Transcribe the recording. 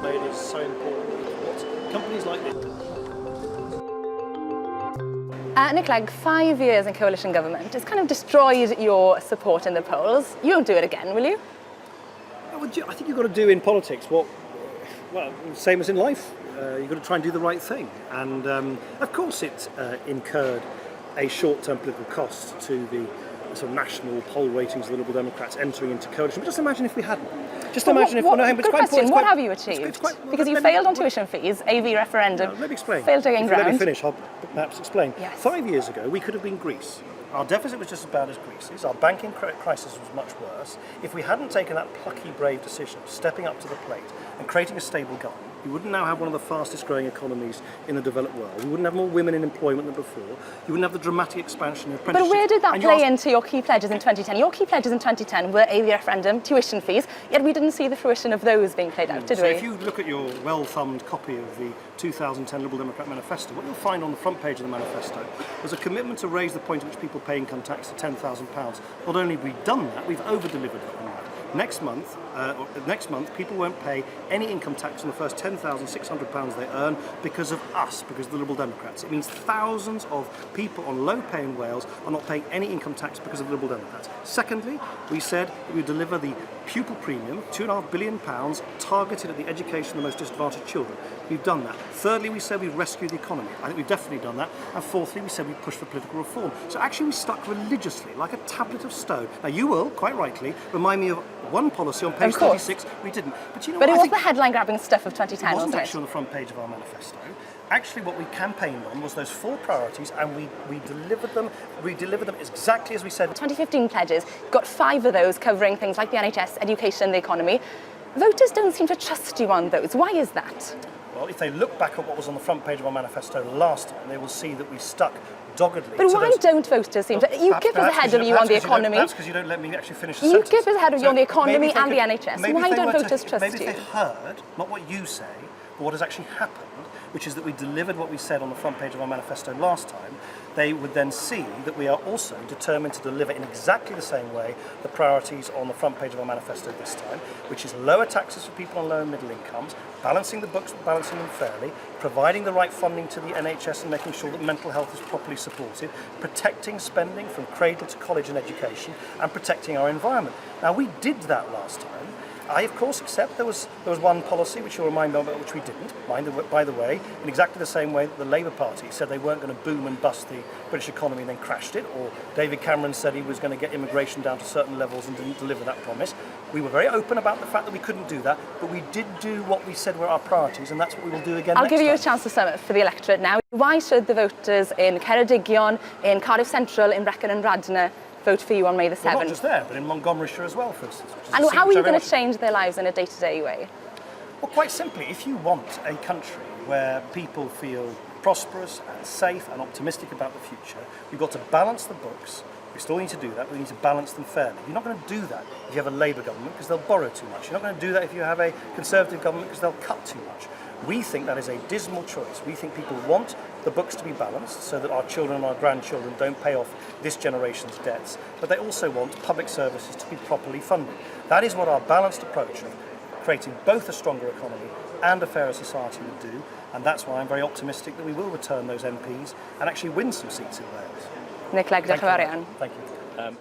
made is so important. What companies like this. Nick Clegg, 5 years in coalition government has kind of destroyed your support in the polls. You won't do it again, will you? I think you've got to do in politics same as in life. You've got to try and do the right thing. And of course it incurred a short-term political cost to the sort of national poll ratings of the Liberal Democrats entering into coalition. But just imagine if we hadn't. Just imagine if... Good question. What have you achieved? Because you failed on tuition fees, AV referendum, let me explain. Failed to gain ground. Let me finish, I'll perhaps explain. Yes. 5 years ago, we could have been Greece. Our deficit was just as bad as Greece's. Our banking crisis was much worse. If we hadn't taken that plucky, brave decision of stepping up to the plate and creating a stable government, we wouldn't now have one of the fastest growing economies in the developed world. We wouldn't have more women in employment than before. You wouldn't have the dramatic expansion of apprenticeships. But where did that play into your key pledges in 2010? Your key pledges in 2010 were AV referendum, tuition fees, yet we didn't see the fruition of those being played out, did we? So if you look at your well-thumbed copy of the 2010 Liberal Democrat Manifesto, what you'll find on the front page of the manifesto was a commitment to raise the point at which people pay income tax to £10,000. Not only have we done that, we've over-delivered on that. Next month, people won't pay any income tax on the first £10,600 they earn because of us, because of the Liberal Democrats. It means thousands of people on low pay in Wales are not paying any income tax because of the Liberal Democrats. Secondly, we said that we would deliver the pupil premium, £2.5 billion, targeted at the education of the most disadvantaged children. We've done that. Thirdly, we said we'd rescue the economy. I think we've definitely done that. And fourthly, we said we'd push for political reform. So actually we stuck religiously, like a tablet of stone. Now you will, quite rightly, remind me of one policy on page 36, we didn't. But you know but what? it was the headline-grabbing stuff of 2010, wasn't it? Actually on the front page of our manifesto. Actually, what we campaigned on was those 4 priorities, and we delivered them. We delivered them exactly as we said. 2015 pledges got 5 of those covering things like the NHS, education, the economy. Voters don't seem to trust you on those. Why is that? Well, if they look back at what was on the front page of our manifesto last time, they will see that we stuck doggedly. But why don't voters seem to... You give us ahead of you on the economy. That's because you don't let me actually finish the sentence. You give us ahead of you on the economy and the NHS. Why don't voters trust you? Maybe if they heard, not what you say, but what has actually happened, which is that we delivered what we said on the front page of our manifesto last time, they would then see that we are also determined to deliver in exactly the same way the priorities on the front page of our manifesto this time, which is lower taxes for people on low and middle incomes, balancing the books, balancing them fairly, providing the right funding to the NHS and making sure that mental health is properly supported, protecting spending from cradle to college and education, and protecting our environment. Now, we did that last time. I, of course, accept there was one policy which you'll remind me about, which we didn't. By the way, in exactly the same way that the Labour Party said they weren't going to boom and bust the British economy and then crashed it, or David Cameron said he was going to get immigration down to certain levels and didn't deliver that promise. We were very open about the fact that we couldn't do that, but we did do what we said were our priorities, and that's what we will do again I'll give you a chance to sum it for the electorate now. Why should the voters in Ceredigion, in Cardiff Central, in Brecon and Radnor vote for you on May the 7th? Well, not just there, but in Montgomeryshire as well, for instance. And how are you going to change their lives in a day-to-day way? Well, quite simply, if you want a country where people feel prosperous and safe and optimistic about the future, you've got to balance the books. We still need to do that, but we need to balance them fairly. You're not going to do that if you have a Labour government because they'll borrow too much. You're not going to do that if you have a Conservative government because they'll cut too much. We think that is a dismal choice. We think people want the books to be balanced so that our children and our grandchildren don't pay off this generation's debts, but they also want public services to be properly funded. That is what our balanced approach of creating both a stronger economy and a fairer society would do, and that's why I'm very optimistic that we will return those MPs and actually win some seats in Wales. Nick Clegg, diolch yn fawr iawn. Thank you.